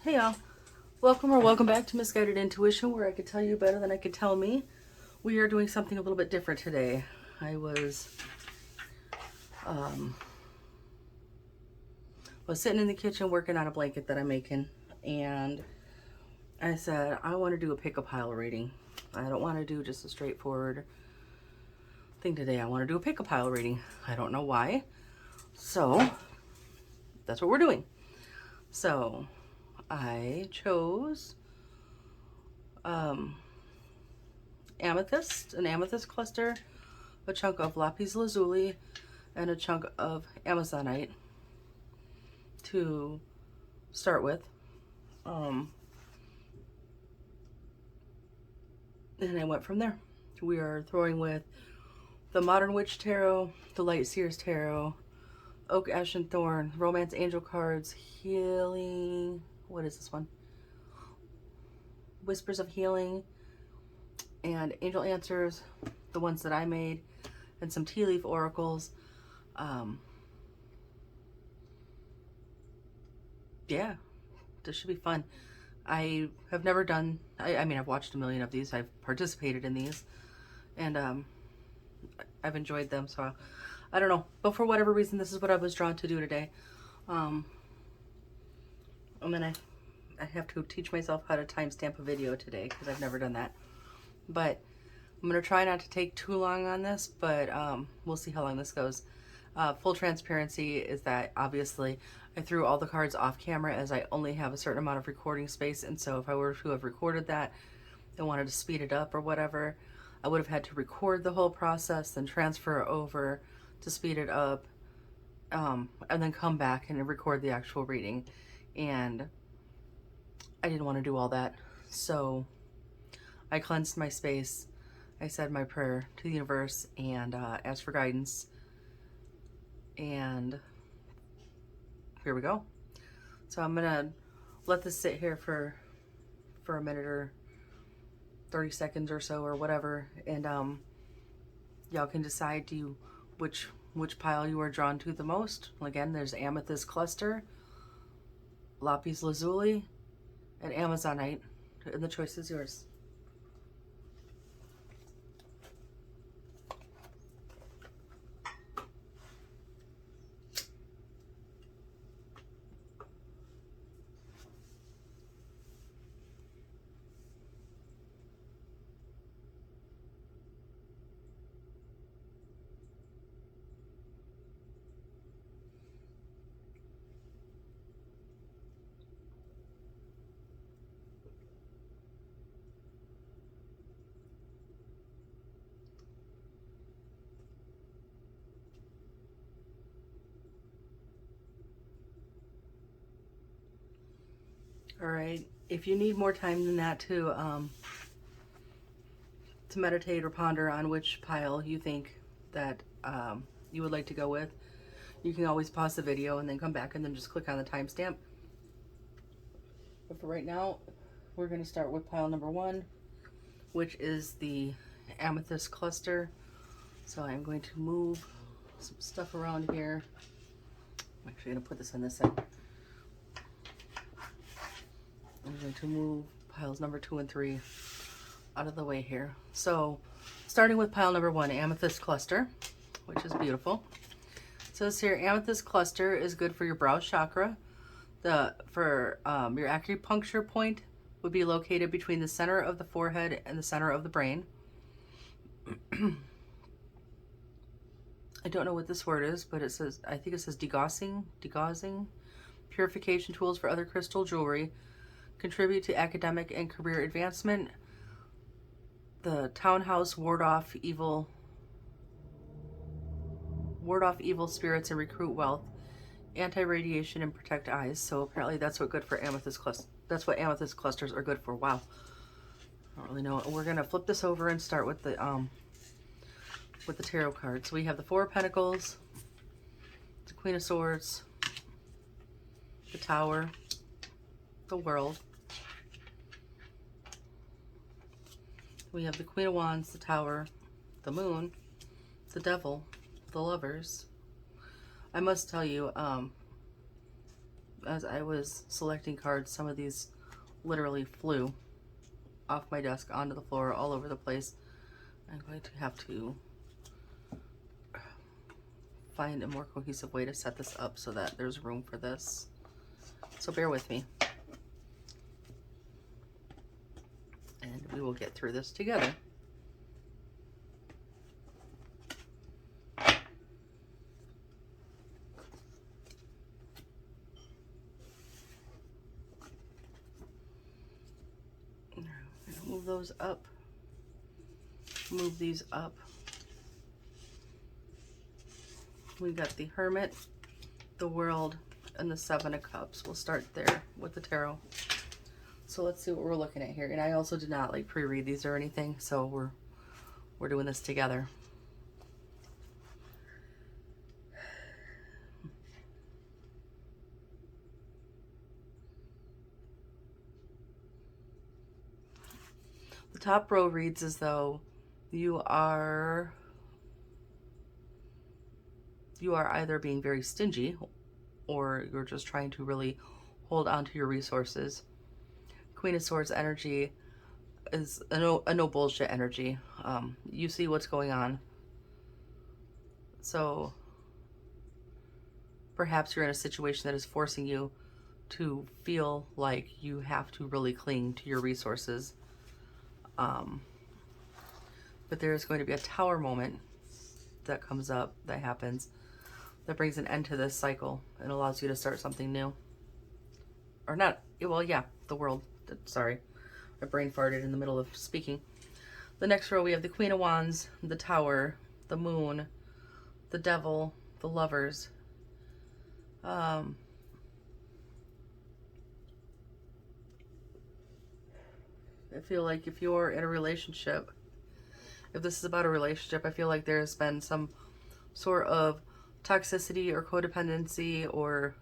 Hey y'all, welcome or welcome back to Misguided Intuition, where I could tell you better than I could tell me. We are doing something a little bit different today. I was sitting in the kitchen working on a blanket that I'm making, and I said I want to do a pick a pile reading. I don't want to do just a straightforward thing today. I want to do a pick a pile reading. I don't know why, so that's what we're doing. So I chose Amethyst, an amethyst cluster, a chunk of Lapis Lazuli, and a chunk of Amazonite to start with. And I went from there. We are throwing with the Modern Witch Tarot, the Light Seers Tarot, Oak, Ash, and Thorn, Romance Angel cards, Healing, what is this one? Whispers of Healing, and Angel Answers, the ones that I made, and some tea leaf oracles. Yeah, this should be fun. I have never done, I mean, I've watched a million of these, I've participated in these, and I've enjoyed them, so I don't know. But for whatever reason, this is what I was drawn to do today. And then I have to teach myself how to timestamp a video today, because I've never done that. But I'm going to try not to take too long on this, but we'll see how long this goes. Full transparency is that obviously I threw all the cards off camera, as I only have a certain amount of recording space, and so if I were to have recorded that and wanted to speed it up or whatever, I would have had to record the whole process, then transfer it over to speed it up, and then come back and record the actual reading. And I didn't want to do all that, so I cleansed my space. I said my prayer to the universe and asked for guidance. And here we go. So I'm gonna let this sit here for a minute or 30 seconds or so or whatever, and y'all can decide which pile you are drawn to the most. Again, there's Amethyst Cluster, Lapis Lazuli, and Amazonite, and the choice is yours. All right, if you need more time than that to meditate or ponder on which pile you think that you would like to go with, you can always pause the video and then come back and then just click on the timestamp. But for right now, we're going to start with pile number 1, which is the Amethyst Cluster. So I'm going to move some stuff around here. I'm actually going to put this on this side. I'm going to move piles number 2 and 3 out of the way here. So starting with pile number 1, Amethyst Cluster, which is beautiful. It says here, Amethyst Cluster is good for your brow chakra. Your acupuncture point would be located between the center of the forehead and the center of the brain. I don't know what this word is, but it says, I think it says degaussing, purification tools for other crystal jewelry, contribute to academic and career advancement. The townhouse ward off evil spirits and recruit wealth, anti-radiation and protect eyes. So apparently that's what amethyst clusters are good for. Wow, I don't really know. We're gonna flip this over and start with the tarot cards. We have the 4 of Pentacles, the Queen of Swords, the Tower, the World. We have the Queen of Wands, the Tower, the Moon, the Devil, the Lovers. I must tell you, as I was selecting cards, some of these literally flew off my desk onto the floor all over the place. I'm going to have to find a more cohesive way to set this up so that there's room for this. So bear with me. And we will get through this together. Move those up. Move these up. We got the Hermit, the World, and the Seven of Cups. We'll start there with the tarot. So let's see what we're looking at here. And I also did not like pre-read these or anything, so we're doing this together. The top row reads as though you are either being very stingy or you're just trying to really hold on to your resources. Queen of Swords energy is a no bullshit energy. You see what's going on. So perhaps you're in a situation that is forcing you to feel like you have to really cling to your resources. But there's going to be a Tower moment that comes up, that happens, that brings an end to this cycle and allows you to start something new. Or not, well, yeah, the World. Sorry, my brain farted in the middle of speaking. The next row we have the Queen of Wands, the Tower, the Moon, the Devil, the Lovers. I feel like if you're in a relationship, if this is about a relationship, I feel like there has been some sort of toxicity or codependency or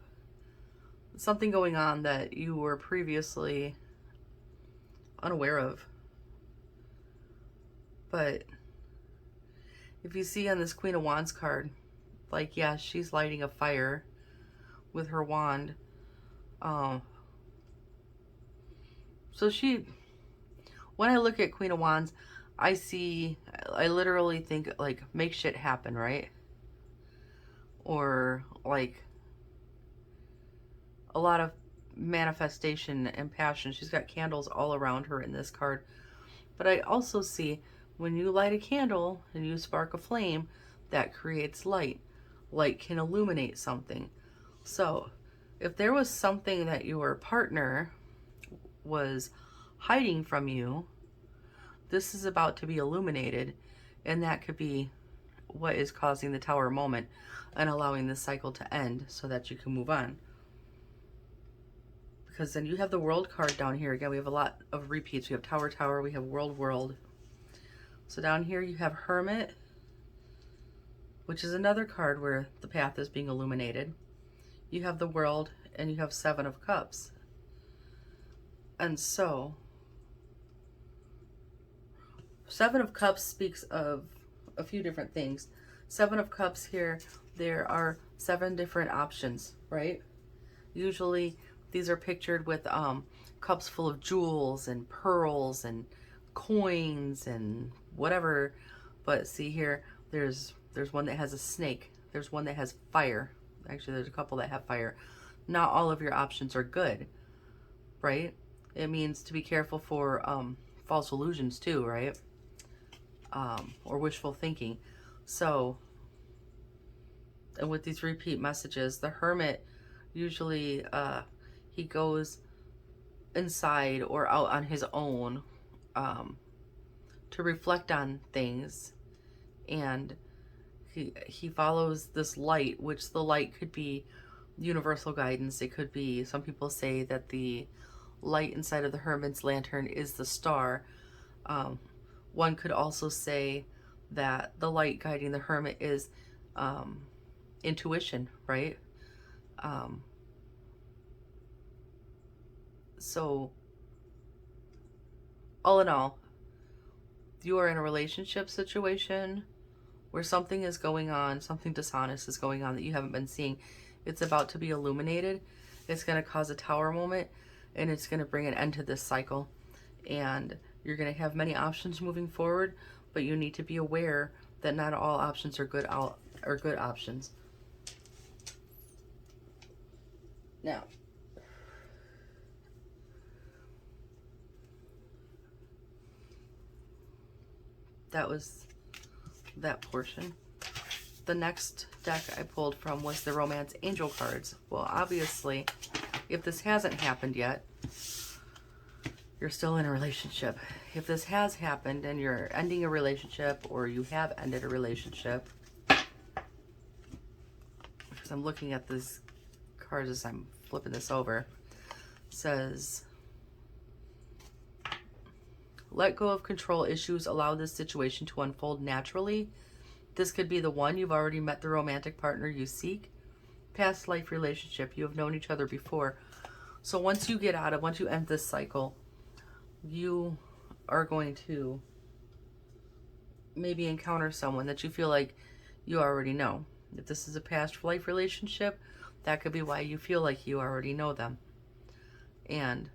something going on that you were previously unaware of. But if you see on this Queen of Wands card, like, yeah, she's lighting a fire with her wand. So when I look at Queen of Wands, I literally think like make shit happen, right? Or like a lot of manifestation and passion. She's got candles all around her in this card. But I also see when you light a candle and you spark a flame, that creates light. Light can illuminate something. So if there was something that your partner was hiding from you, this is about to be illuminated, and that could be what is causing the Tower moment and allowing this cycle to end so that you can move on. Because then you have the World card down here. Again, we have a lot of repeats. We have Tower, Tower, we have World, World. So down here you have Hermit, which is another card where the path is being illuminated. You have the World, and you have Seven of Cups. And so Seven of Cups speaks of a few different things. Seven of Cups here, there are 7 different options, right? Usually these are pictured with cups full of jewels and pearls and coins and whatever. But see here, there's one that has a snake. There's one that has fire. Actually, there's a couple that have fire. Not all of your options are good, right? It means to be careful for false illusions too, right? Or wishful thinking. So, and with these repeat messages, the Hermit usually he goes inside or out on his own to reflect on things, and he follows this light, which the light could be universal guidance. It could be, some people say that the light inside of the Hermit's lantern is the star. One could also say that the light guiding the Hermit is intuition, right? So all in all, you are in a relationship situation where something is going on, something dishonest is going on that you haven't been seeing. It's about to be illuminated, It's going to cause a tower moment, and it's going to bring an end to this cycle. And you're going to have many options moving forward, but you need to be aware that not all options are good options. Now, that was that portion. The next deck I pulled from was the Romance Angel cards. Well, obviously, if this hasn't happened yet, you're still in a relationship. If this has happened and you're ending a relationship, or you have ended a relationship, because I'm looking at these cards as I'm flipping this over, says, let go of control issues, allow this situation to unfold naturally. This could be the one. You've already met the romantic partner you seek. Past life relationship, you have known each other before. So once you end this cycle, you are going to maybe encounter someone that you feel like you already know. If this is a past life relationship, that could be why you feel like you already know them. And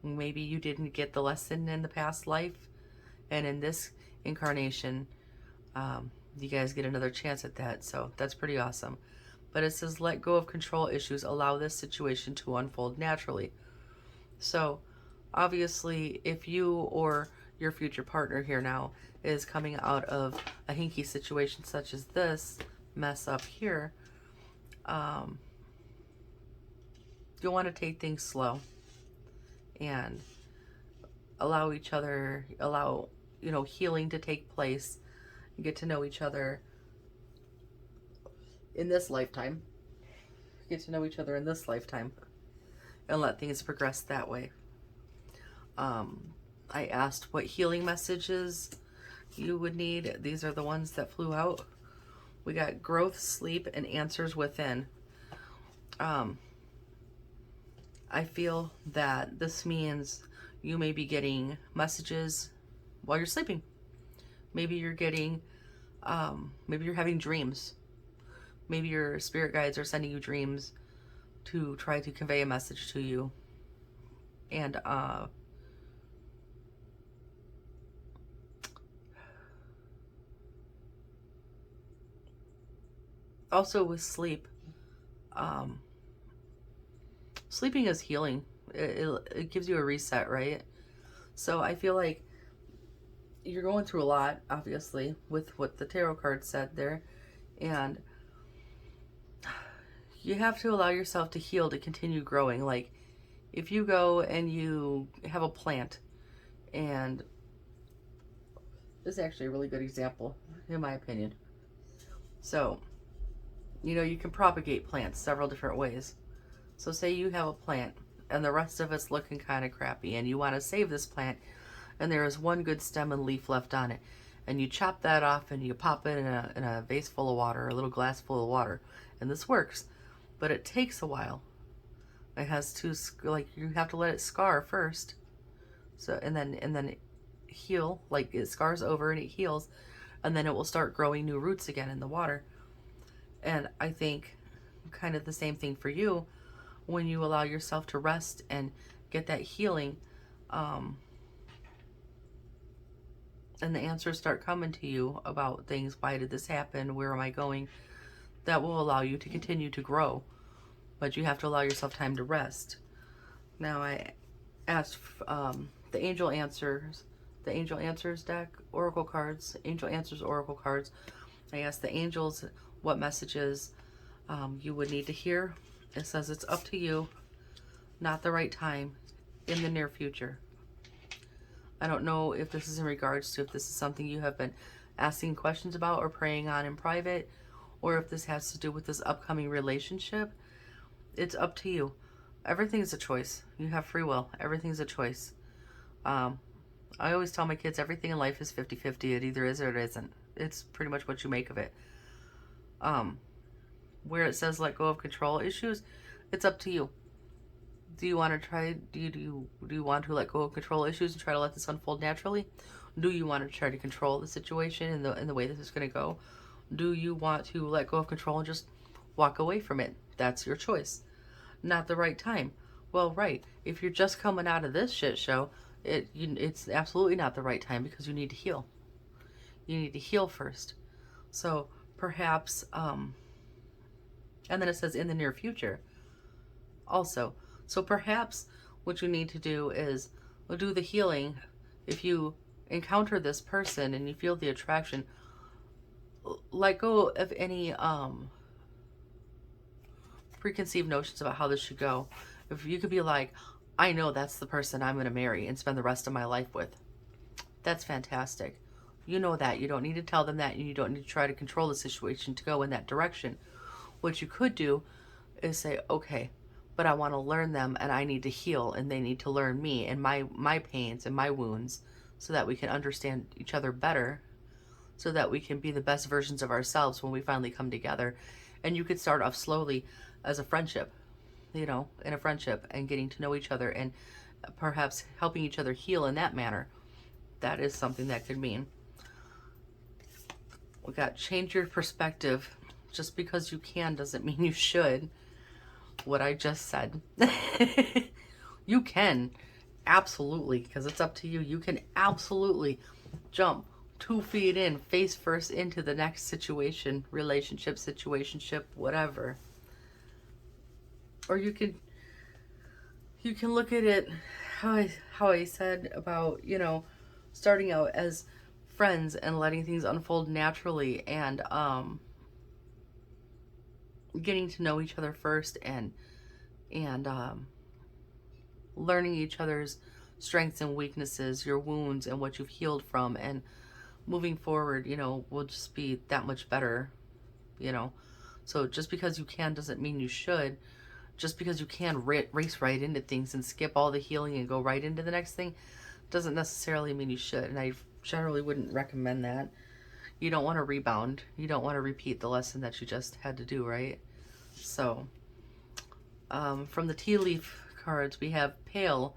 maybe you didn't get the lesson in the past life, and in this incarnation, you guys get another chance at that. So that's pretty awesome. But it says, let go of control issues, allow this situation to unfold naturally. So obviously, if you or your future partner here now is coming out of a hinky situation such as this mess up here, you'll want to take things slow and allow each other, healing to take place, and get to know each other in this lifetime. Get to know each other in this lifetime and let things progress that way. I asked what healing messages you would need. These are the ones that flew out. We got growth, sleep, and answers within. I feel that this means you may be getting messages while you're sleeping. Maybe you're getting, maybe you're having dreams. Maybe your spirit guides are sending you dreams to try to convey a message to you. And also with sleep, sleeping is healing. It gives you a reset, right? So I feel like you're going through a lot, obviously, with what the tarot card said there. And you have to allow yourself to heal, to continue growing. Like, if you go and you have a plant, and this is actually a really good example, in my opinion. So, you can propagate plants several different ways. So say you have a plant and the rest of it's looking kind of crappy, and you want to save this plant, and there is one good stem and leaf left on it, and you chop that off and you pop it in a vase full of water, a little glass full of water, and this works. But it takes a while. It has to, you have to let it scar first. So, and then it heal, like it scars over and it heals, and then it will start growing new roots again in the water. And I think kind of the same thing for you when you allow yourself to rest and get that healing, and the answers start coming to you about things. Why did this happen? Where am I going? That will allow you to continue to grow, but you have to allow yourself time to rest. Now I asked the Angel Answers deck, Oracle cards, Angel Answers Oracle cards. I asked the angels what messages you would need to hear. It says it's up to you, not the right time, in the near future. I don't know if this is in regards to if this is something you have been asking questions about or praying on in private, or if this has to do with this upcoming relationship. It's up to you. Everything's a choice. You have free will. Everything's a choice. I always tell my kids everything in life is 50-50. It either is or it isn't. It's pretty much what you make of it. Where it says let go of control issues, it's up to you. Do you want to try? Do you want to let go of control issues and try to let this unfold naturally? Do you want to try to control the situation in the way this is going to go? Do you want to let go of control and just walk away from it? That's your choice. not the right time. Well, right. If you're just coming out of this shit show, it's absolutely not the right time because you need to heal. You need to heal first. So perhaps, and then it says in the near future also. So perhaps what you need to do is do the healing. If you encounter this person and you feel the attraction, let go of any preconceived notions about how this should go. If you could be like, I know that's the person I'm going to marry and spend the rest of my life with, that's fantastic. You know that. You don't need to tell them that, and you don't need to try to control the situation to go in that direction. What you could do is say, okay, but I want to learn them, and I need to heal, and they need to learn me and my pains and my wounds, so that we can understand each other better, so that we can be the best versions of ourselves when we finally come together. And you could start off slowly as a friendship, in a friendship, and getting to know each other, and perhaps helping each other heal in that manner. That is something that could mean. We got change your perspective. Just because you can doesn't mean you should. What I just said. You can. Absolutely. Because it's up to you. You can absolutely jump 2 feet in, face first into the next situation, relationship, situationship, whatever. Or you can look at it how I said about, starting out as friends and letting things unfold naturally, and getting to know each other first, and learning each other's strengths and weaknesses, your wounds and what you've healed from, and moving forward, will just be that much better, So just because you can doesn't mean you should. Just because you can race right into things and skip all the healing and go right into the next thing doesn't necessarily mean you should. And I generally wouldn't recommend that. You don't want to rebound. You don't want to repeat the lesson that you just had to do, right? So, from the tea leaf cards, we have Pale.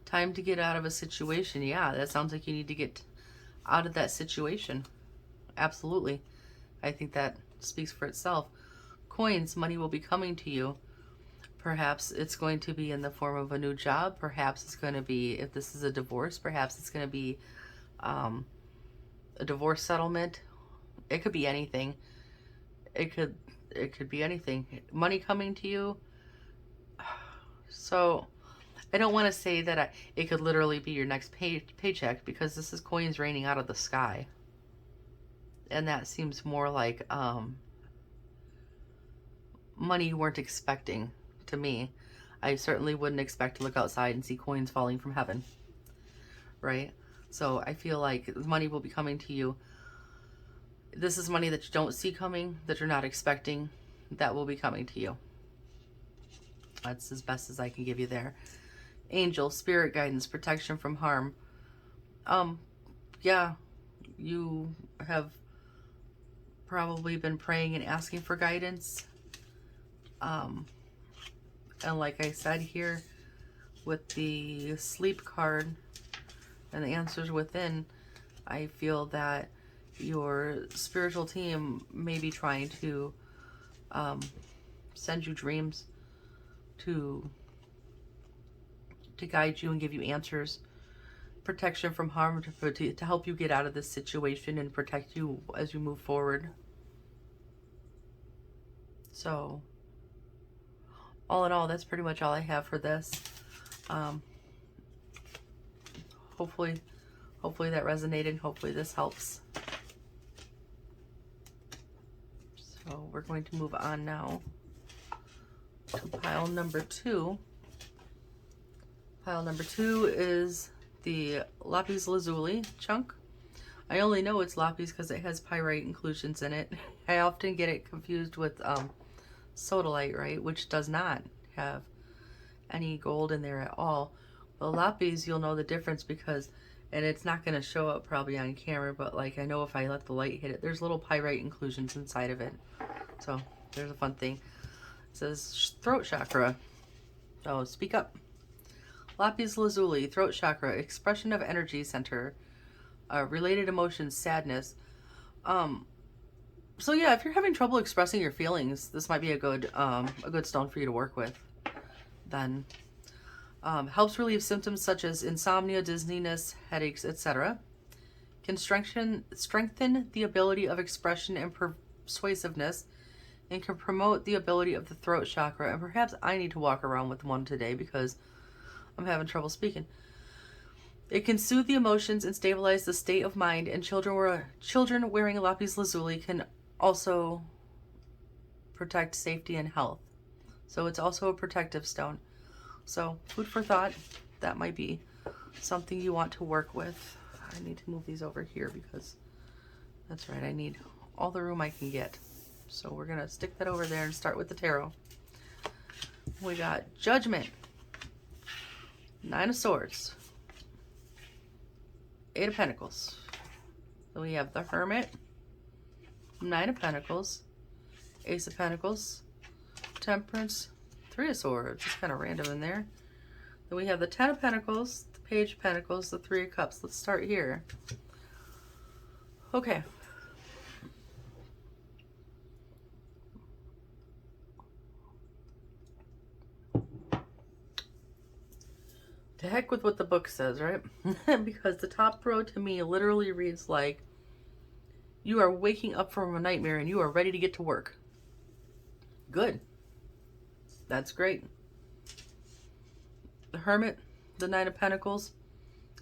Time to get out of a situation. Yeah, that sounds like you need to get out of that situation. Absolutely. I think that speaks for itself. Coins, money will be coming to you. Perhaps it's going to be in the form of a new job. Perhaps it's going to be, if this is a divorce, perhaps it's going to be a divorce settlement. It could be anything. It could be anything. Money coming to you. So I don't want to say that it could literally be your next paycheck, because this is coins raining out of the sky. And that seems more like money you weren't expecting. To me, I certainly wouldn't expect to look outside and see coins falling from heaven, right? So I feel like money will be coming to you. This is money that you don't see coming, that you're not expecting, that will be coming to you. That's as best as I can give you there. Angel, spirit guidance, protection from harm. Yeah, you have probably been praying and asking for guidance. And like I said here, with the sleep card and the answers within, I feel that your spiritual team may be trying to send you dreams to guide you and give you answers, protection from harm, to help you get out of this situation and protect you as you move forward. So all in all, that's pretty much all I have for this. Hopefully that resonated. Hopefully this helps. So we're going to move on now to pile number 2. Pile number 2 is the Lapis Lazuli chunk. I only know it's Lapis because it has pyrite inclusions in it. I often get it confused with sodalite, right, which does not have any gold in there at all. But Lapis, you'll know the difference because, and it's not going to show up probably on camera, but like I know if I let the light hit it, there's little pyrite inclusions inside of it. So there's a fun thing. It says throat chakra. Oh, speak up. Lapis Lazuli, throat chakra, expression of energy center, related emotions, sadness. So yeah, if you're having trouble expressing your feelings, this might be a good stone for you to work with. then helps relieve symptoms such as insomnia, dizziness, headaches, etc. Can strengthen the ability of expression and persuasiveness, and can promote the ability of the throat chakra. And perhaps I need to walk around with one today because I'm having trouble speaking. It can soothe the emotions and stabilize the state of mind, and children wearing Lapis Lazuli can also protect safety and health. So it's also a protective stone. So food for thought, that might be something you want to work with. I need to move these over here because that's right, I need all the room I can get. So we're going to stick that over there and start with the tarot. We got Judgment, Nine of Swords, Eight of Pentacles. Then we have the Hermit, Nine of Pentacles, Ace of Pentacles, Temperance, Three of Swords. It's kind of random in there. Then we have the Ten of Pentacles, the Page of Pentacles, the Three of Cups. Let's start here. Okay. To heck with what the book says, right? Because the top row to me literally reads like, you are waking up from a nightmare and you are ready to get to work. Good. That's great. The Hermit, the Nine of Pentacles,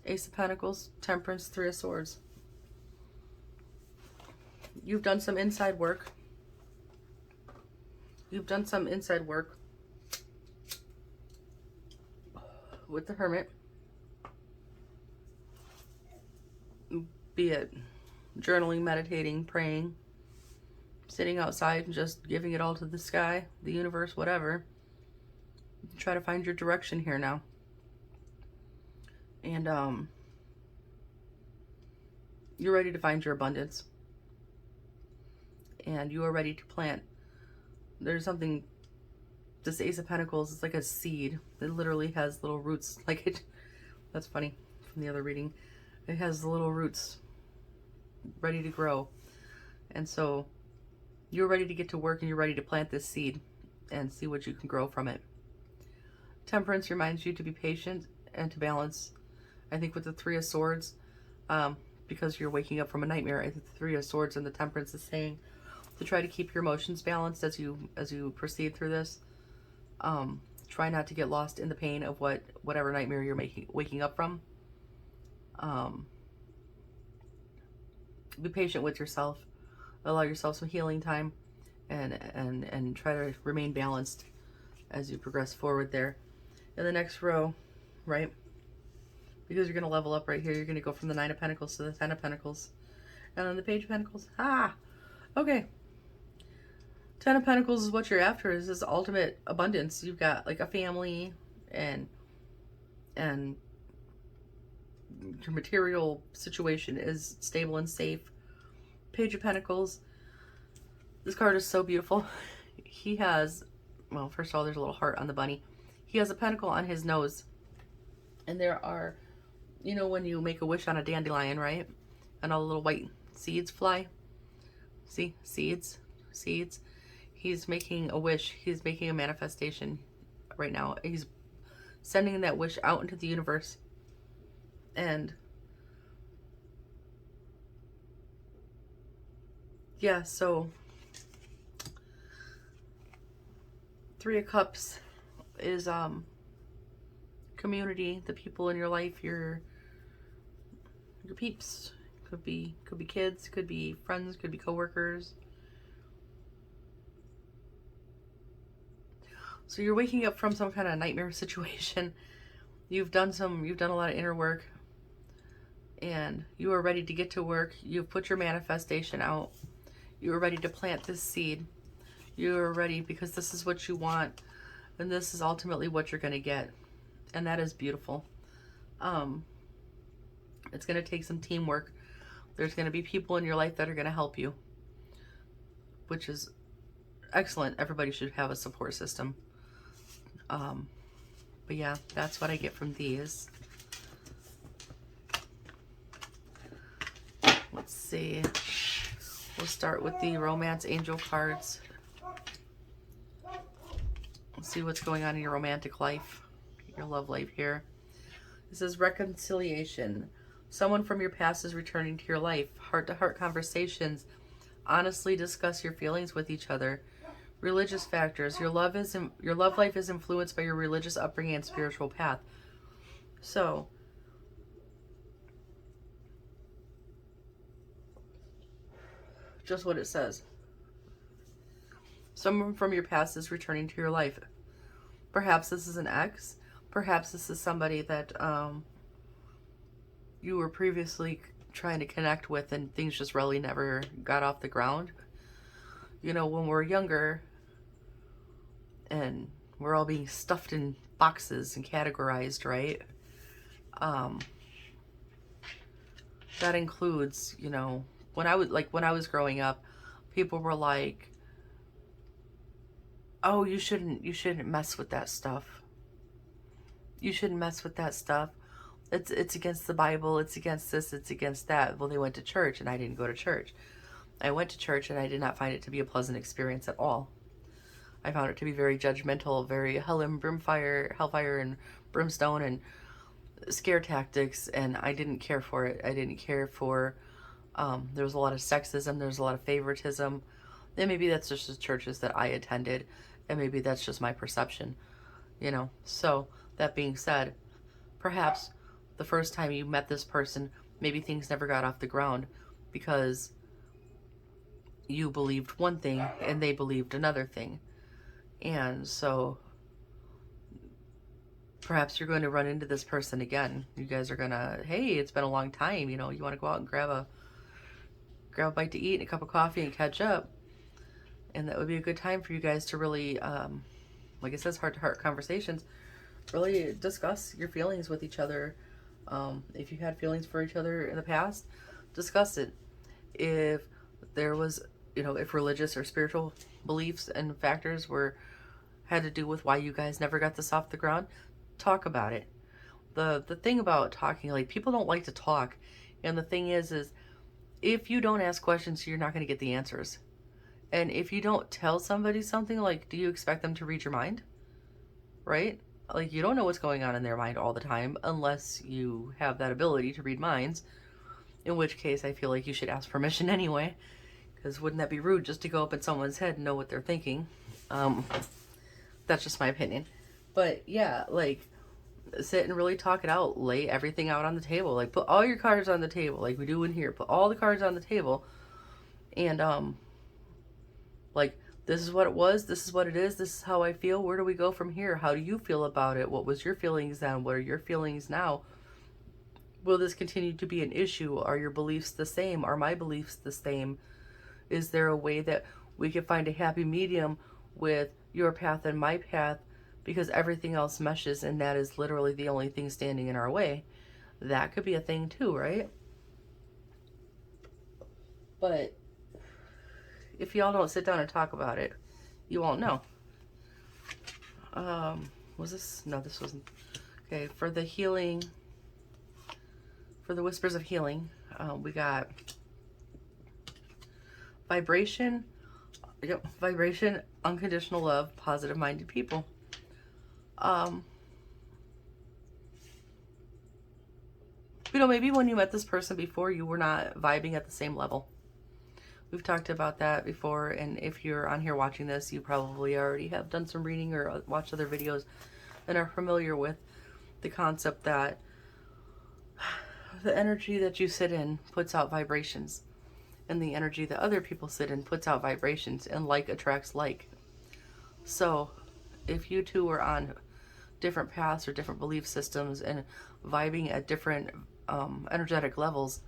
Ace of Pentacles, Temperance, Three of Swords. You've done some inside work. You've done some inside work with the Hermit. Be it journaling, meditating, praying, sitting outside and just giving it all to the sky, the universe, whatever. Try to find your direction here now. And you're ready to find your abundance. And you are ready to plant. There's something, this Ace of Pentacles is like a seed. It literally has little roots. Like it, that's funny from the other reading. It has the little roots ready to grow. And so you're ready to get to work and you're ready to plant this seed and see what you can grow from it. Temperance reminds you to be patient and to balance. I think with the Three of Swords, because you're waking up from a nightmare, I think the Three of Swords and the Temperance is saying to try to keep your emotions balanced as you proceed through this. Try not to get lost in the pain of whatever nightmare you're waking up from. Be patient with yourself. Allow yourself some healing time, and try to remain balanced as you progress forward there. In the next row, right? Because you're going to level up right here. You're going to go from the Nine of Pentacles to the Ten of Pentacles. And then the Page of Pentacles. Ah! Okay. Ten of Pentacles is what you're after, is this ultimate abundance. You've got like a family and your material situation is stable and safe. Page of Pentacles. This card is so beautiful. He has, well, first of all, there's a little heart on the bunny. He has a pentacle on his nose. And there are, you know, when you make a wish on a dandelion, right? And all the little white seeds fly. See? Seeds. He's making a wish. He's making a manifestation right now. He's sending that wish out into the universe. And yeah, so Three of Cups is community, the people in your life, your peeps. Could be kids, could be friends, could be coworkers. So you're waking up from some kind of nightmare situation. You've done a lot of inner work, and you are ready to get to work. You've put your manifestation out. You are ready to plant this seed. You are ready because this is what you want, and this is ultimately what you're going to get, and that is beautiful. It's going to take some teamwork. There's going to be people in your life that are going to help you, which is excellent. Everybody should have a support system. But yeah, that's what I get from these. Let's see. We'll start with the Romance Angel cards. see what's going on in your romantic life, your love life here. It says reconciliation. Someone from your past is returning to your life. Heart-to-heart conversations. Honestly discuss your feelings with each other. Religious factors. Your love life is influenced by your religious upbringing and spiritual path. So, just what it says. Someone from your past is returning to your life. Perhaps this is an ex. Perhaps this is somebody that you were previously trying to connect with and things just really never got off the ground. You know, when we're younger and we're all being stuffed in boxes and categorized, right? That includes, you know, when I was growing up, people were like, "Oh, you shouldn't mess with that stuff. You shouldn't mess with that stuff. It's against the Bible, it's against this, it's against that." Well, they went to church and I didn't go to church. I went to church and I did not find it to be a pleasant experience at all. I found it to be very judgmental, very hellfire and brimstone and scare tactics, and I didn't care for it. I didn't care for, there was a lot of sexism, there was a lot of favoritism, and maybe that's just the churches that I attended, and maybe that's just my perception, you know. So, that being said, perhaps the first time you met this person, maybe things never got off the ground because you believed one thing and they believed another thing. And so perhaps you're going to run into this person again. You guys are gonna, hey, it's been a long time, you know, you want to go out and grab a bite to eat and a cup of coffee and catch up. And that would be a good time for you guys to really, like it says, heart-to-heart conversations, really discuss your feelings with each other. If you had feelings for each other in the past, discuss it. If there was, you know, if religious or spiritual beliefs and factors had to do with why you guys never got this off the ground, talk about it. The thing about talking, like, people don't like to talk, and the thing is if you don't ask questions, you're not going to get the answers. And if you don't tell somebody something, like, do you expect them to read your mind? Right? Like, you don't know what's going on in their mind all the time unless you have that ability to read minds, in which case I feel like you should ask permission anyway, because wouldn't that be rude just to go up in someone's head and know what they're thinking? That's just my opinion. But yeah, like, sit and really talk it out. Lay everything out on the table. Like, put all your cards on the table, like we do in here. Put all the cards on the table. And, like, this is what it was. This is what it is. This is how I feel. Where do we go from here? How do you feel about it? What was your feelings then? What are your feelings now? Will this continue to be an issue? Are your beliefs the same? Are my beliefs the same? Is there a way that we can find a happy medium with your path and my path, because everything else meshes and that is literally the only thing standing in our way? That could be a thing too, right? But if y'all don't sit down and talk about it, you won't know. Was this? No, this wasn't. Okay, for the healing, for the whispers of healing, we got vibration. Yep, vibration, unconditional love, positive-minded people. You know, maybe when you met this person before, you were not vibing at the same level. We've talked about that before, and if you're on here watching this, you probably already have done some reading or watched other videos and are familiar with the concept that the energy that you sit in puts out vibrations, and the energy that other people sit in puts out vibrations, and like attracts like. So if you two are on different paths or different belief systems and vibing at different energetic levels,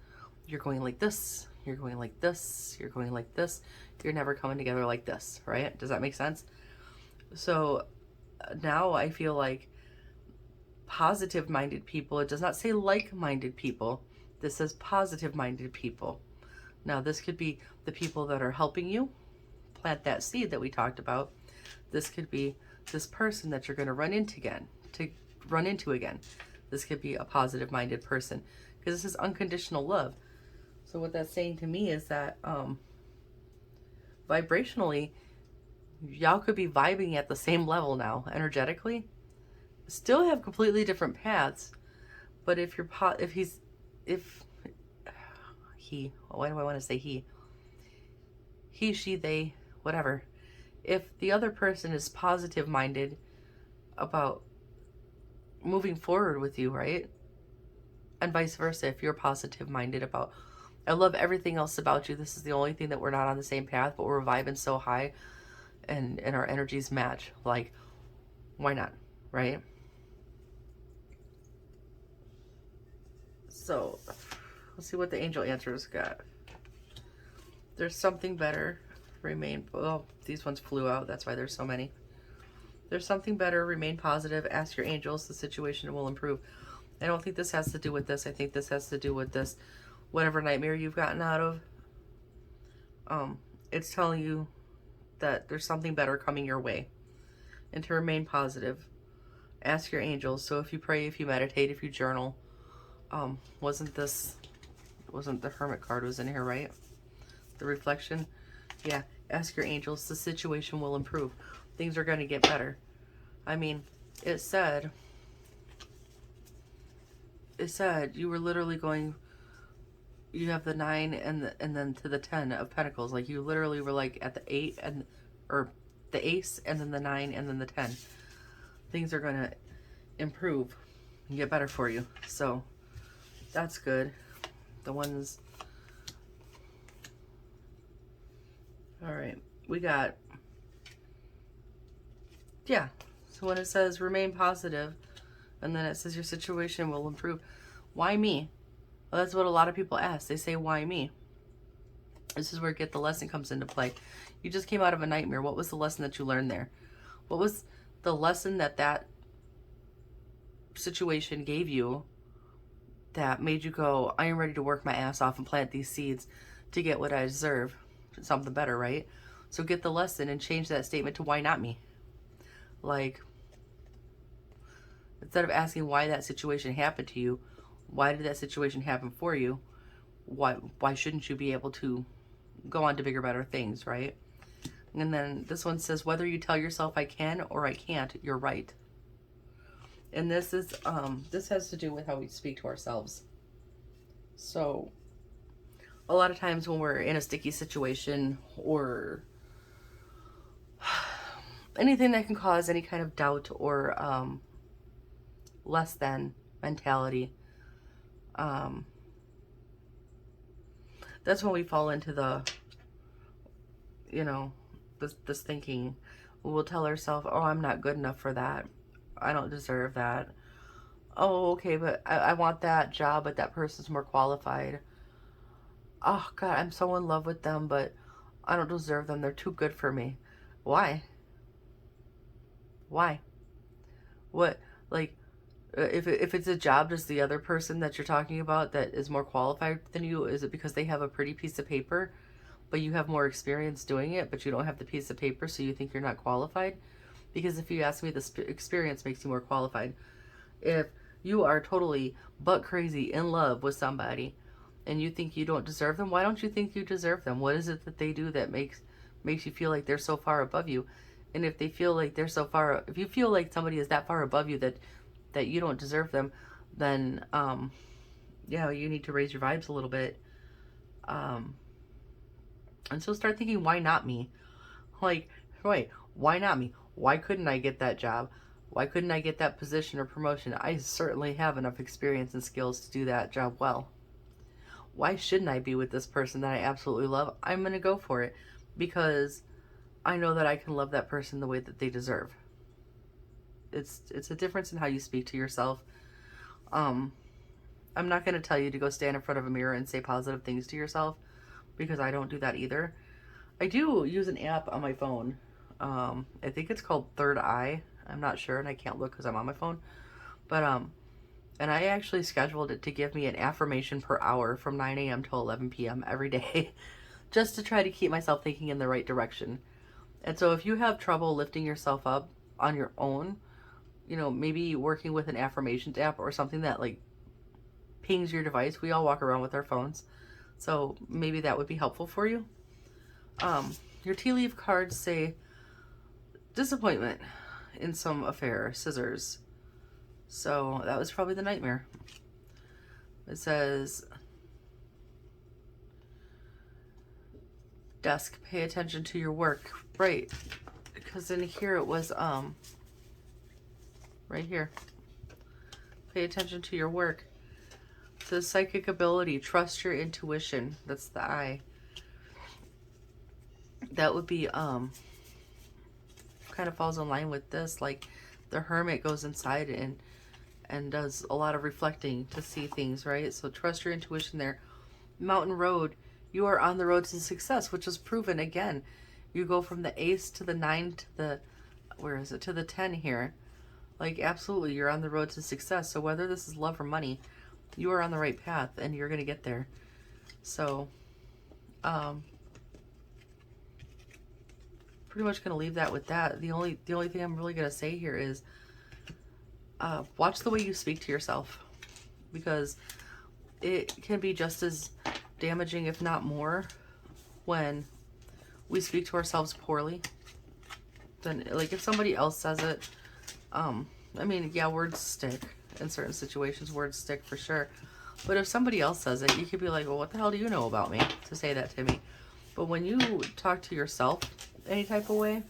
you're going like this, you're going like this, you're going like this, you're never coming together like this, right? Does that make sense? So now I feel like positive-minded people, it does not say like-minded people, this says positive-minded people. Now this could be the people that are helping you plant that seed that we talked about. This could be this person that you're going to run into again. This could be a positive-minded person, because this is unconditional love. So what that's saying to me is that vibrationally, y'all could be vibing at the same level now, energetically. Still have completely different paths, but if you're, if he, why do I want to say he, she, they, whatever. If the other person is positive minded about moving forward with you, right? And vice versa, if you're positive minded about, I love everything else about you, this is the only thing that we're not on the same path, but we're vibing so high and our energies match, like, why not, right? So let's see what the angel answers got. There's something better, remain, well, these ones flew out, that's why there's so many. There's something better, remain positive, ask your angels, the situation will improve. I don't think this has to do with this. I think this has to do with this, whatever nightmare you've gotten out of. It's telling you that there's something better coming your way. And to remain positive, ask your angels. So if you pray, if you meditate, if you journal, wasn't the Hermit card was in here, right? The reflection. Yeah, ask your angels, the situation will improve. Things are going to get better. I mean, it said you were literally going, you have the 9 and then to the 10 of Pentacles. Like, you literally were like at the 8 or the Ace and then the 9 and then the 10. Things are going to improve and get better for you. So that's good. The ones, all right, we got, yeah. So when it says remain positive, and then it says your situation will improve, why me? Well, that's what a lot of people ask. They say, why me? This is where get the lesson comes into play. You just came out of a nightmare. What was the lesson that you learned there? What was the lesson that situation gave you that made you go, I am ready to work my ass off and plant these seeds to get what I deserve? Something better, right? So get the lesson and change that statement to why not me? Like, instead of asking why that situation happened to you, why did that situation happen for you? Why shouldn't you be able to go on to bigger, better things, right? And then this one says, whether you tell yourself I can or I can't, you're right. And this is this has to do with how we speak to ourselves. So a lot of times when we're in a sticky situation or anything that can cause any kind of doubt or less than mentality, that's when we fall into the, you know, this thinking. We'll tell ourselves, oh, I'm not good enough for that. I don't deserve that. Oh, okay, but I want that job, but that person's more qualified. Oh, God, I'm so in love with them, but I don't deserve them. They're too good for me. Why? Why? What, like, if it's a job, does the other person that you're talking about that is more qualified than you, is it because they have a pretty piece of paper, but you have more experience doing it, but you don't have the piece of paper, so you think you're not qualified? Because if you ask me, the experience makes you more qualified. If you are totally butt crazy in love with somebody and you think you don't deserve them, why don't you think you deserve them? What is it that they do that makes you feel like they're so far above you? And if they feel like they're so far, if you feel like somebody is that far above you that you don't deserve them, then yeah, you need to raise your vibes a little bit. And so start thinking, why not me? Like, wait, why not me? Why couldn't I get that job? Why couldn't I get that position or promotion? I certainly have enough experience and skills to do that job well. Why shouldn't I be with this person that I absolutely love? I'm going to go for it because I know that I can love that person the way that they deserve. It's a difference in how you speak to yourself. I'm not going to tell you to go stand in front of a mirror and say positive things to yourself, because I don't do that either. I do use an app on my phone. I think it's called Third Eye. I'm not sure, and I can't look because I'm on my phone. But and I actually scheduled it to give me an affirmation per hour from 9 a.m. till 11 p.m. every day, just to try to keep myself thinking in the right direction. And so if you have trouble lifting yourself up on your own, you know, maybe working with an affirmations app or something that like pings your device. We all walk around with our phones, so maybe that would be helpful for you. Your tea leaf cards say, disappointment in some affair, scissors. So that was probably the nightmare. It says, desk, pay attention to your work. Right, because in here it was, right here. Pay attention to your work. The psychic ability, trust your intuition. That's the I. That would be, kind of falls in line with this. Like, the hermit goes inside and does a lot of reflecting to see things, right? So trust your intuition there. Mountain Road, you are on the road to success, which is proven again. You go from the ace to the 9 to the, where is it, to the 10 here. Like, absolutely, you're on the road to success. So whether this is love or money, you are on the right path and you're going to get there. So, pretty much going to leave that with that. The only thing I'm really going to say here is, watch the way you speak to yourself, because it can be just as damaging, if not more, when we speak to ourselves poorly. Then, like, if somebody else says it, I mean, yeah, words stick in certain situations. Words stick for sure. But if somebody else says it, you could be like, well, what the hell do you know about me to say that to me? But when you talk to yourself any type of way,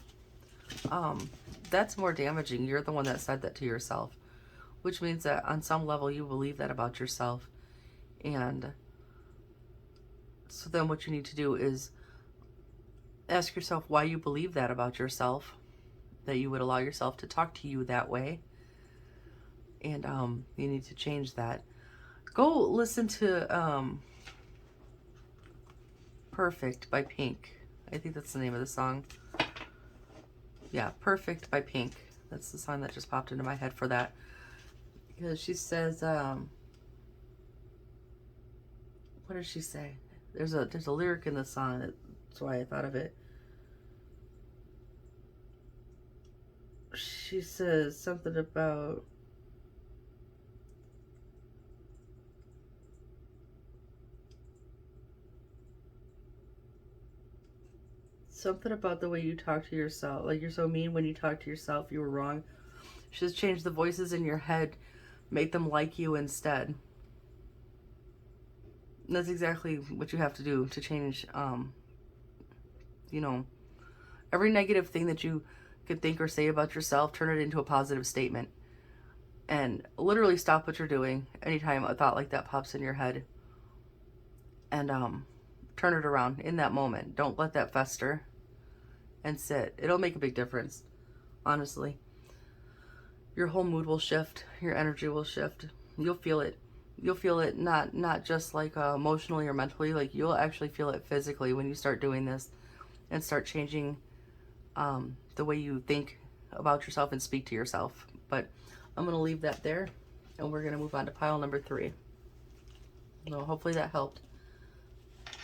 that's more damaging. You're the one that said that to yourself, which means that on some level you believe that about yourself. And so then what you need to do is ask yourself why you believe that about yourself, that you would allow yourself to talk to you that way. And you need to change that. Go listen to Perfect by Pink. I think that's the name of the song. Yeah, Perfect by Pink. That's the song that just popped into my head for that. Because she says, what does she say? There's a lyric in the song. That's why I thought of it. She says something about, the way you talk to yourself. Like, you're so mean when you talk to yourself. You were wrong. She says change the voices in your head. Make them like you instead. And that's exactly what you have to do to change, you know, every negative thing that you could think or say about yourself, turn it into a positive statement. And literally stop what you're doing anytime a thought like that pops in your head. And turn it around in that moment. Don't let that fester and sit. It'll make a big difference, honestly. Your whole mood will shift. Your energy will shift. You'll feel it. You'll feel it not just like emotionally or mentally. Like, you'll actually feel it physically when you start doing this and start changing the way you think about yourself and speak to yourself. But I'm going to leave that there, and we're going to move on to pile number 3. So hopefully that helped.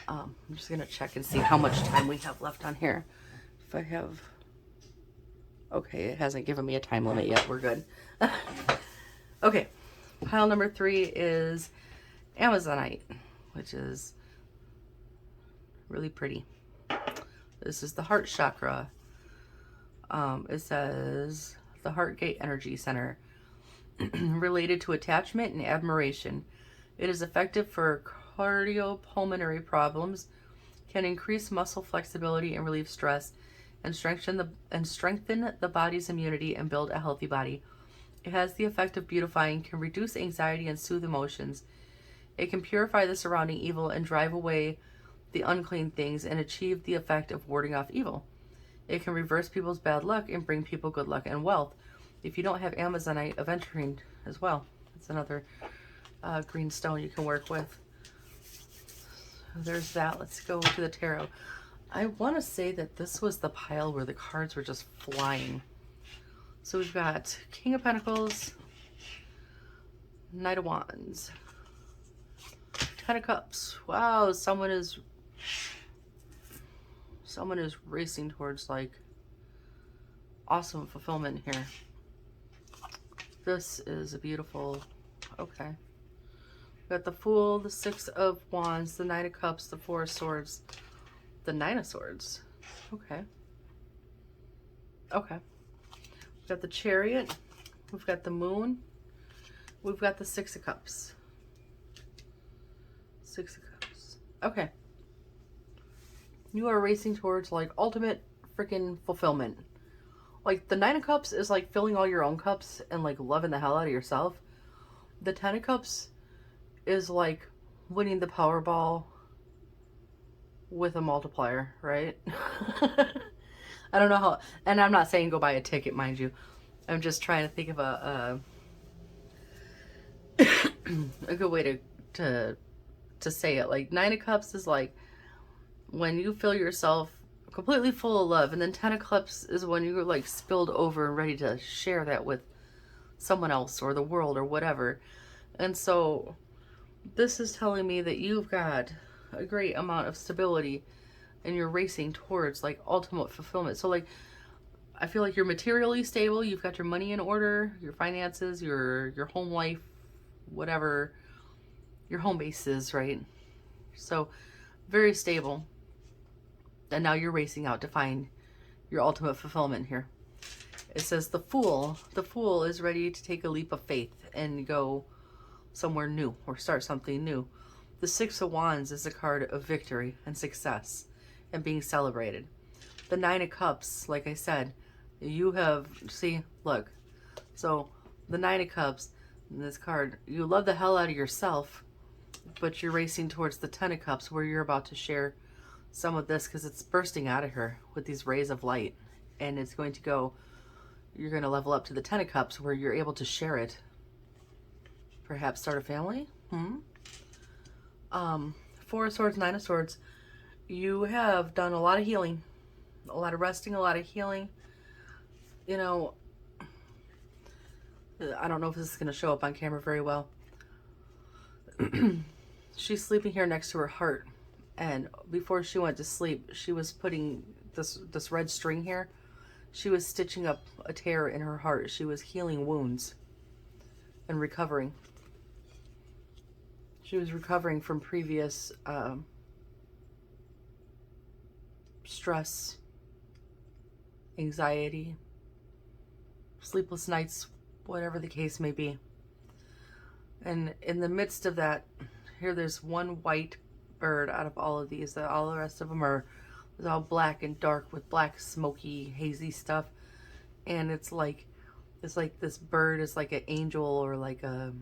I'm just going to check and see how much time we have left on here. If I have... Okay, it hasn't given me a time limit yet. We're good. Okay, pile number 3 is Amazonite, which is really pretty. This is the heart chakra. It says the heart gate energy center, related to attachment and admiration. It is effective for cardiopulmonary problems, can increase muscle flexibility and relieve stress, and strengthen the body's immunity and build a healthy body. It has the effect of beautifying, can reduce anxiety and soothe emotions. It can purify the surrounding evil and drive away the unclean things and achieve the effect of warding off evil. It can reverse people's bad luck and bring people good luck and wealth. If you don't have Amazonite, aventurine as well. It's another green stone you can work with. There's that. Let's go to the tarot. I want to say that this was the pile where the cards were just flying. So we've got King of Pentacles, Knight of Wands, Ten of Cups. Wow, someone is racing towards like awesome fulfillment here. This is a beautiful, okay. We've got the Fool, the Six of Wands, the Knight of Cups, the Four of Swords, the Nine of Swords. Okay. Okay. We've got the Chariot. We've got the Moon. We've got the Six of Cups. Six of Cups. Okay. You are racing towards like ultimate freaking fulfillment. Like the Nine of Cups is like filling all your own cups and like loving the hell out of yourself. The Ten of Cups is like winning the Powerball with a multiplier, right? I don't know how, and I'm not saying go buy a ticket, mind you. I'm just trying to think of a good way to say it. Like Nine of Cups is like when you feel yourself completely full of love, and then Ten of Cups is when you're like spilled over and ready to share that with someone else or the world or whatever. And so this is telling me that you've got a great amount of stability and you're racing towards like ultimate fulfillment. So like I feel like you're materially stable, you've got your money in order, your finances, your home life, whatever your home base is, right? So very stable. And now you're racing out to find your ultimate fulfillment here. It says the Fool. The Fool is ready to take a leap of faith and go somewhere new or start something new. The Six of Wands is a card of victory and success and being celebrated. The Nine of Cups, like I said, you have, see, look. So the Nine of Cups, in this card, you love the hell out of yourself, but you're racing towards the Ten of Cups where you're about to share some of this because it's bursting out of her with these rays of light. And it's going to go, you're going to level up to the Ten of Cups where you're able to share it. Perhaps start a family? Four of Swords, Nine of Swords. You have done a lot of healing. A lot of resting, a lot of healing. You know, I don't know if this is going to show up on camera very well. She's sleeping here next to her heart. And before she went to sleep, she was putting this red string here. She was stitching up a tear in her heart. She was healing wounds and recovering. She was recovering from previous stress, anxiety, sleepless nights, whatever the case may be. And in the midst of that, here there's one white bird out of all of these. All the rest of them are all black and dark with black, smoky, hazy stuff. And it's like this bird is like an angel or like a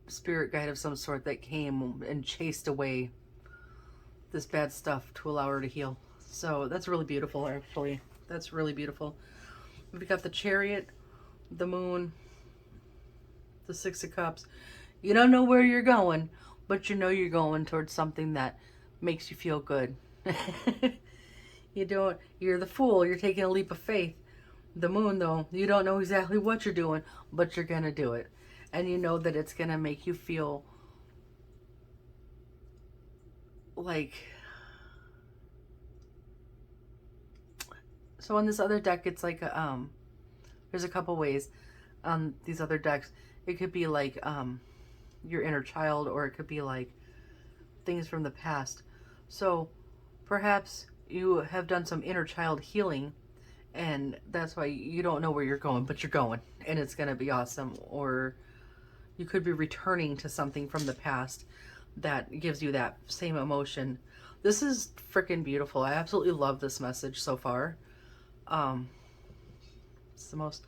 spirit guide of some sort that came and chased away this bad stuff to allow her to heal. So that's really beautiful, actually. That's really beautiful. We've got the Chariot, the Moon, the Six of Cups. You don't know where you're going, but you know you're going towards something that makes you feel good. You're the Fool. You're taking a leap of faith. The Moon, though, you don't know exactly what you're doing, but you're going to do it. And you know that it's going to make you feel like... So on this other deck, it's like, there's a couple ways on these other decks. It could be like your inner child, or it could be like things from the past. So perhaps you have done some inner child healing, and that's why you don't know where you're going, but you're going, and it's going to be awesome. Or you could be returning to something from the past that gives you that same emotion. This is freaking beautiful. I absolutely love this message so far. It's the most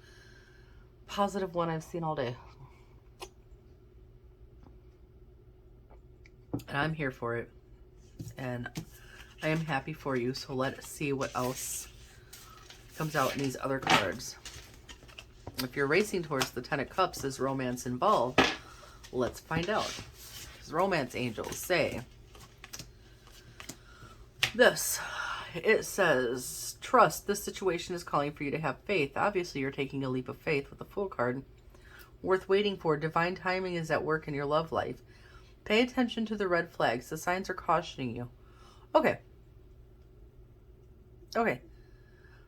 positive one I've seen all day. And I'm here for it. And I am happy for you. So let's see what else comes out in these other cards. If you're racing towards the Ten of Cups, is romance involved? Let's find out. Because romance angels say this. It says, trust, this situation is calling for you to have faith. Obviously, you're taking a leap of faith with the Fool card. Worth waiting for. Divine timing is at work in your love life. Pay attention to the red flags. The signs are cautioning you. Okay. Okay.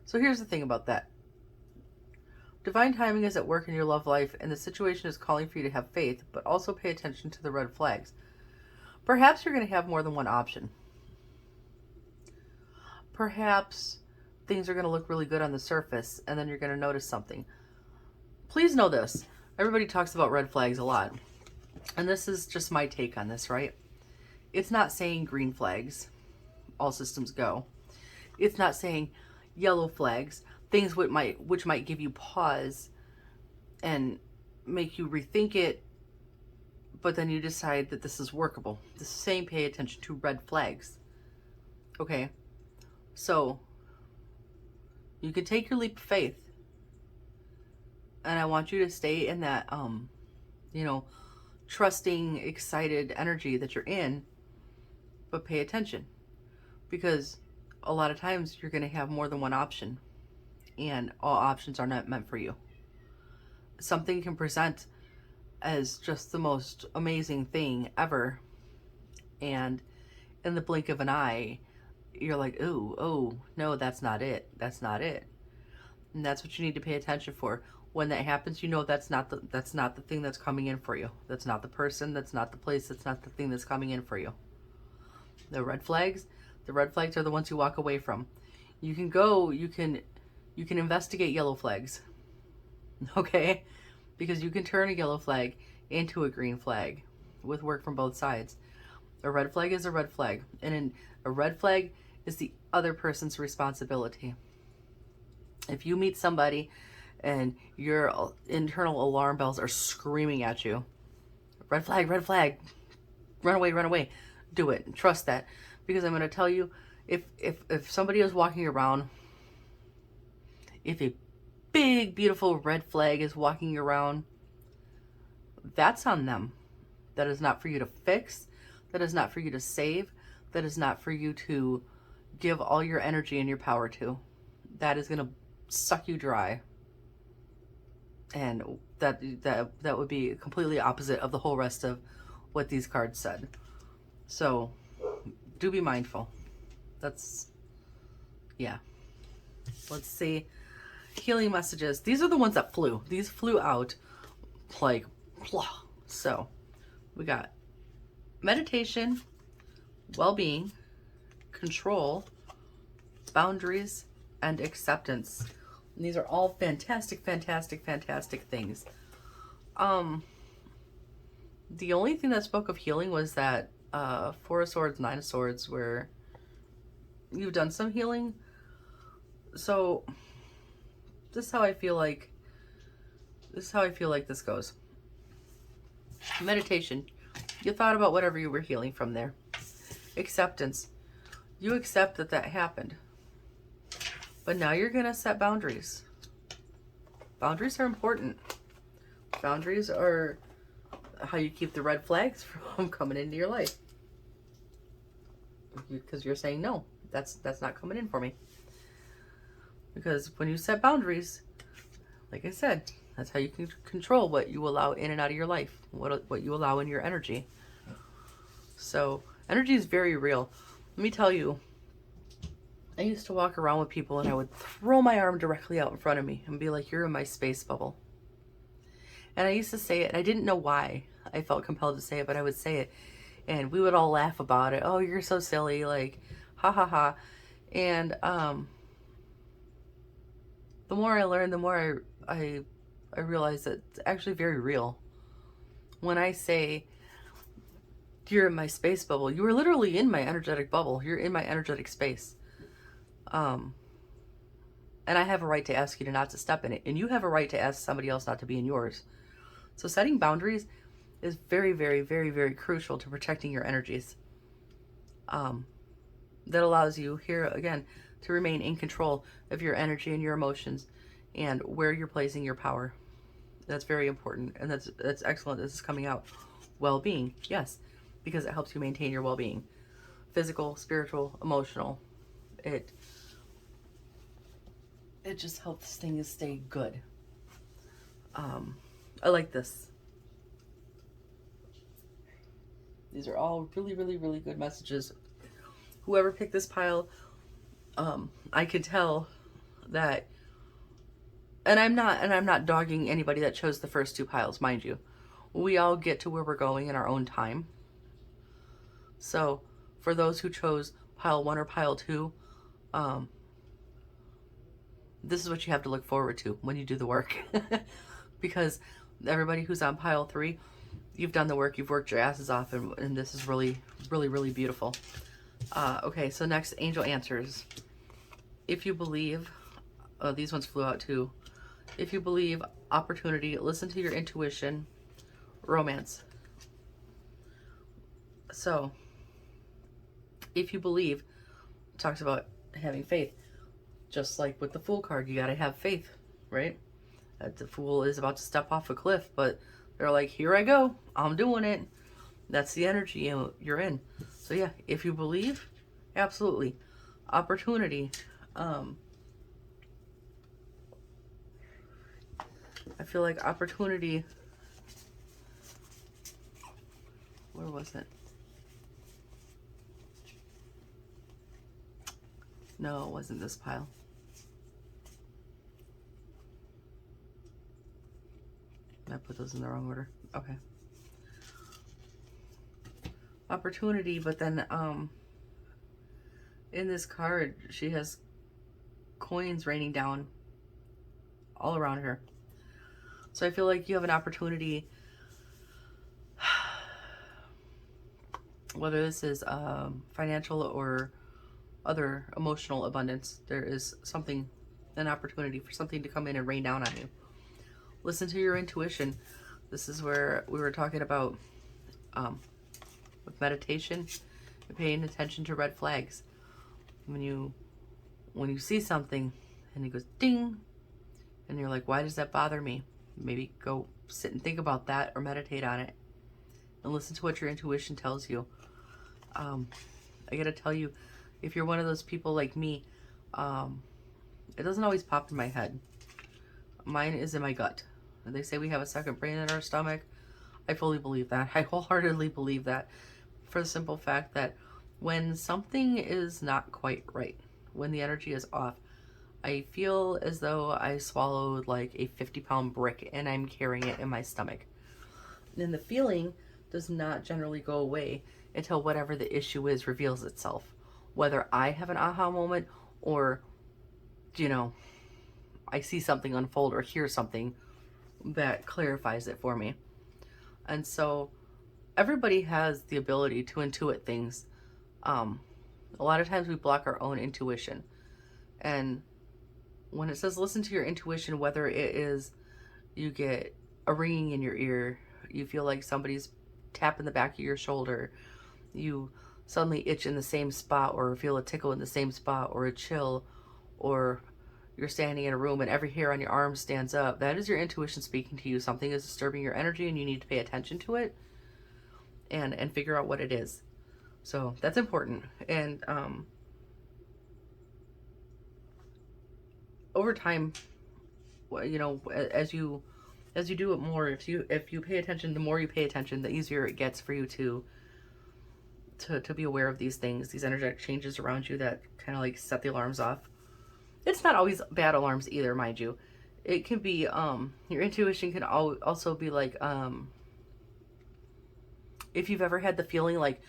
So here's the thing about that. Divine timing is at work in your love life, and the situation is calling for you to have faith, but also pay attention to the red flags. Perhaps you're going to have more than one option. perhaps things are going to look really good on the surface, and then you're going to notice something. Please know this. Everybody talks about red flags a lot. And this is just my take on this, right? It's not saying green flags, all systems go. It's not saying yellow flags, things which might give you pause and make you rethink it, but then you decide that this is workable. The same, pay attention to red flags. Okay? So, you can take your leap of faith. And I want you to stay in that, trusting, excited energy that you're in, but pay attention. Because a lot of times you're going to have more than one option, and all options are not meant for you. Something can present as just the most amazing thing ever, and in the blink of an eye, you're like, oh, no, that's not it. That's not it. And that's what you need to pay attention for. When that happens, you know that's not the thing that's coming in for you. That's not the person, that's not the place, that's not the thing that's coming in for you. The red flags are the ones you walk away from. You can investigate yellow flags. Okay? Because you can turn a yellow flag into a green flag with work from both sides. A red flag is a red flag. And a red flag is the other person's responsibility. If you meet somebody and your internal alarm bells are screaming at you, red flag, run away, do it. Trust that. Because I'm going to tell you, if somebody is walking around, if a big, beautiful red flag is walking around, that's on them. That is not for you to fix. That is not for you to save. That is not for you to give all your energy and your power to. That is going to suck you dry. And that would be completely opposite of the whole rest of what these cards said. So, do be mindful. Yeah. Let's see. Healing messages. These are the ones that flew. These flew out like, blah. So, we got meditation, well-being, control, boundaries, and acceptance. And these are all fantastic things. The only thing that spoke of healing was that Four of Swords, Nine of Swords, where you've done some healing. So this is how I feel like this goes. Meditation. You thought about whatever you were healing from there. Acceptance. You accept that happened. But now you're going to set boundaries. Boundaries are important. Boundaries are how you keep the red flags from coming into your life. Because you're saying, no, that's not coming in for me. Because when you set boundaries, like I said, that's how you can control what you allow in and out of your life. What you allow in your energy. So, energy is very real. Let me tell you, I used to walk around with people and I would throw my arm directly out in front of me and be like, you're in my space bubble. And I used to say it, and I didn't know why I felt compelled to say it, but I would say it. And we would all laugh about it. Oh, you're so silly, like, ha ha ha. And the more I learned, the more I realized that it's actually very real. When I say, you're in my space bubble, you are literally in my energetic bubble. You're in my energetic space. And I have a right to ask you not to step in it. And you have a right to ask somebody else not to be in yours. So setting boundaries is very, very, very, very crucial to protecting your energies. That allows you, here again, to remain in control of your energy and your emotions and where you're placing your power. That's very important. And that's excellent. This is coming out. Well-being, yes, because it helps you maintain your well-being. Physical, spiritual, emotional. It just helps things stay good. I like this. These are all really, really, really good messages. Whoever picked this pile, I could tell that, and I'm not dogging anybody that chose the first two piles, mind you. We all get to where we're going in our own time. So, for those who chose pile 1 or pile 2, This is what you have to look forward to when you do the work. Because everybody who's on pile 3, you've done the work, you've worked your asses off, and this is really, really, really beautiful. Okay, so next, angel answers. If you believe, these ones flew out too. If you believe, opportunity, listen to your intuition, romance. So, if you believe, it talks about having faith. Just like with the Fool card, you gotta have faith, right? The Fool is about to step off a cliff, but they're like, here I go, I'm doing it. That's the energy you're in. So yeah, if you believe, absolutely. Opportunity. I feel like opportunity, where was it? No, it wasn't this pile. I put those in the wrong order. Okay. Opportunity, but then in this card, she has coins raining down all around her. So I feel like you have an opportunity, whether this is financial or other emotional abundance, there is something, an opportunity for something to come in and rain down on you. Listen to your intuition. This is where we were talking about with meditation, paying attention to red flags. When you see something and it goes ding, and you're like, why does that bother me? Maybe go sit and think about that or meditate on it and listen to what your intuition tells you. I gotta tell you, if you're one of those people like me, it doesn't always pop in my head. Mine is in my gut. They say we have a second brain in our stomach. I fully believe that. I wholeheartedly believe that, for the simple fact that when something is not quite right, when the energy is off, I feel as though I swallowed like a 50-pound brick and I'm carrying it in my stomach. And the feeling does not generally go away until whatever the issue is reveals itself. Whether I have an aha moment or, you know, I see something unfold or hear something that clarifies it for me. And so everybody has the ability to intuit things. A lot of times we block our own intuition. And when it says listen to your intuition, whether it is you get a ringing in your ear, you feel like somebody's tapping the back of your shoulder, you suddenly itch in the same spot or feel a tickle in the same spot or a chill, or you're standing in a room and every hair on your arm stands up, that is your intuition speaking to you. Something is disturbing your energy and you need to pay attention to it and figure out what it is. So that's important. And over time, you know, as you do it more, if you pay attention, the more you pay attention, the easier it gets for you to be aware of these things, these energetic changes around you that kind of like set the alarms off. It's not always bad alarms either, mind you. It can be, your intuition can also be like, if you've ever had the feeling like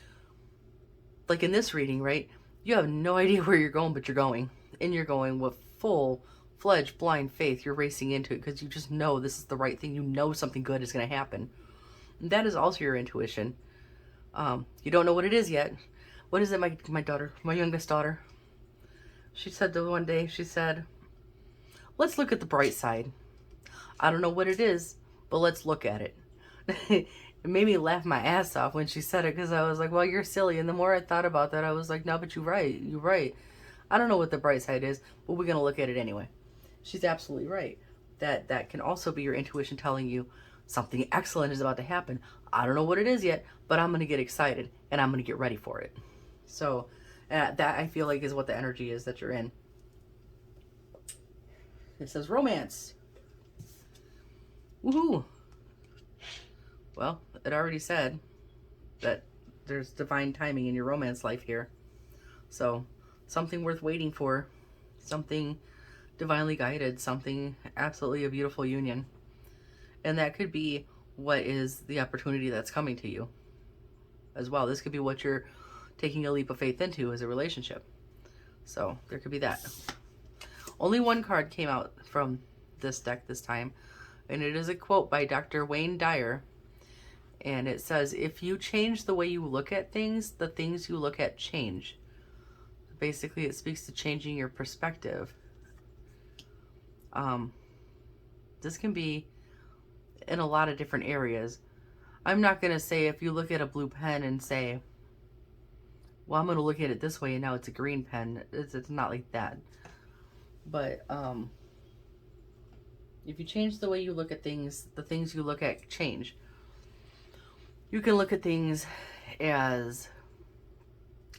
in this reading, right? You have no idea where you're going, but you're going. And you're going with full-fledged blind faith. You're racing into it because you just know this is the right thing. You know something good is going to happen. And that is also your intuition. You don't know what it is yet. What is it, my daughter, my youngest daughter? She said the one day, she said, let's look at the bright side. I don't know what it is, but let's look at it. It made me laugh my ass off when she said it because I was like, well, you're silly. And the more I thought about that, I was like, no, but you're right. You're right. I don't know what the bright side is, but we're going to look at it anyway. She's absolutely right. That can also be your intuition telling you something excellent is about to happen. I don't know what it is yet, but I'm going to get excited and I'm going to get ready for it. So that I feel like is what the energy is that you're in. It says romance. Woohoo! Well, it already said that there's divine timing in your romance life here. So something worth waiting for, something divinely guided, something absolutely a beautiful union. And that could be what is the opportunity that's coming to you as well. This could be what you're taking a leap of faith into as a relationship. So there could be that. Only one card came out from this deck this time, and it is a quote by Dr. Wayne Dyer. And it says, if you change the way you look at things, the things you look at change. Basically, it speaks to changing your perspective. This can be in a lot of different areas. I'm not going to say if you look at a blue pen and say, well, I'm going to look at it this way and now it's a green pen. It's not like that. But if you change the way you look at things, the things you look at change. You can look at things as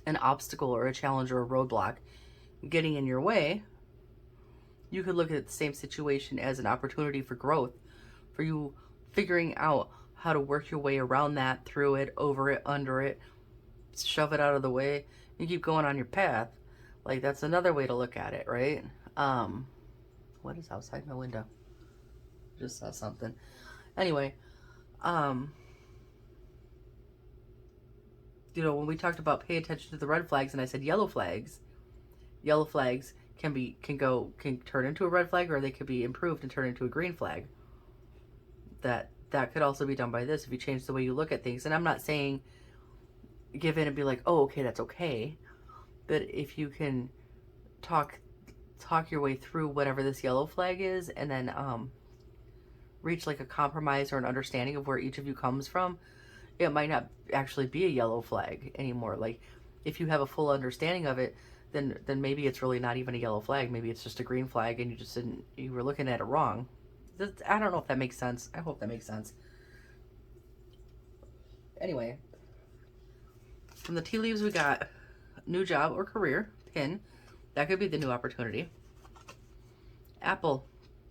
an obstacle or a challenge or a roadblock getting in your way. You could look at the same situation as an opportunity for growth, for you figuring out how to work your way around that, through it, over it, under it, shove it out of the way, and keep going on your path. Like, that's another way to look at it, right? What is outside my window? Just saw something. Anyway, you know, when we talked about pay attention to the red flags and I said yellow flags can turn into a red flag, or they could be improved and turn into a green flag. That could also be done by this if you change the way you look at things. And I'm not saying give in and be like, oh, okay, that's okay. But if you can talk your way through whatever this yellow flag is, and then reach like a compromise or an understanding of where each of you comes from, it might not actually be a yellow flag anymore. Like, if you have a full understanding of it, then maybe it's really not even a yellow flag. Maybe it's just a green flag and you were looking at it wrong. I don't know if that makes sense. I hope that makes sense. Anyway, from the tea leaves we got new job or career, pin. That could be the new opportunity. Apple,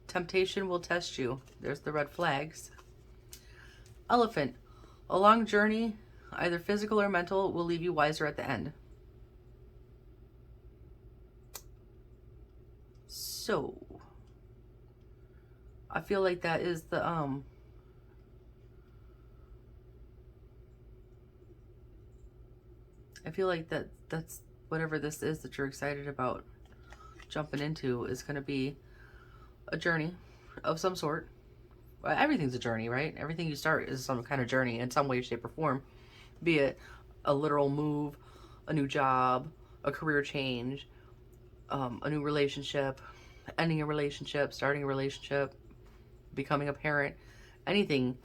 temptation will test you. There's the red flags. Elephant, a long journey, either physical or mental, will leave you wiser at the end. So, I feel like that is the, I feel like that's whatever this is that you're excited about jumping into is going to be a journey of some sort. Well, everything's a journey, right? Everything you start is some kind of journey in some way, shape, or form. Be it a literal move, a new job, a career change, a new relationship, ending a relationship, starting a relationship, becoming a parent. Anything,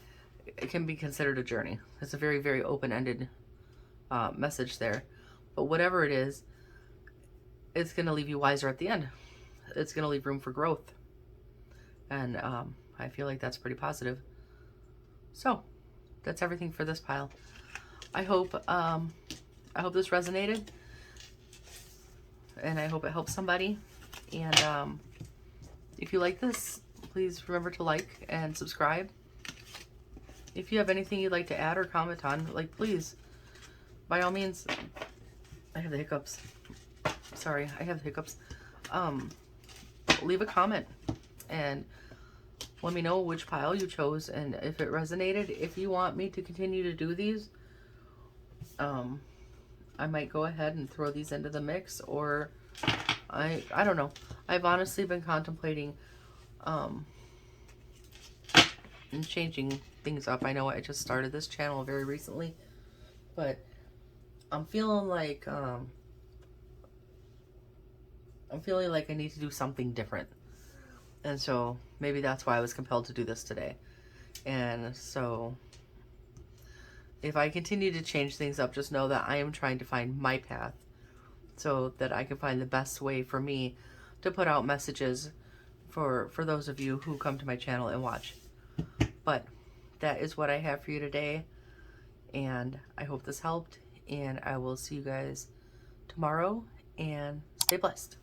it can be considered a journey. It's a very, very open-ended message there. But whatever it is, it's going to leave you wiser at the end. It's going to leave room for growth. And I feel like that's pretty positive. So, that's everything for this pile. I hope this resonated. And I hope it helps somebody. And if you like this, please remember to like and subscribe. If you have anything you'd like to add or comment on, like, please, by all means. I have the hiccups. Sorry, I have the hiccups. Leave a comment and let me know which pile you chose and if it resonated. If you want me to continue to do these, I might go ahead and throw these into the mix, or I don't know. I've honestly been contemplating and changing things up. I know I just started this channel very recently, but I'm feeling like I need to do something different. And so maybe that's why I was compelled to do this today. And so if I continue to change things up, just know that I am trying to find my path so that I can find the best way for me to put out messages for those of you who come to my channel and watch. But that is what I have for you today. And I hope this helped. And I will see you guys tomorrow. And stay blessed.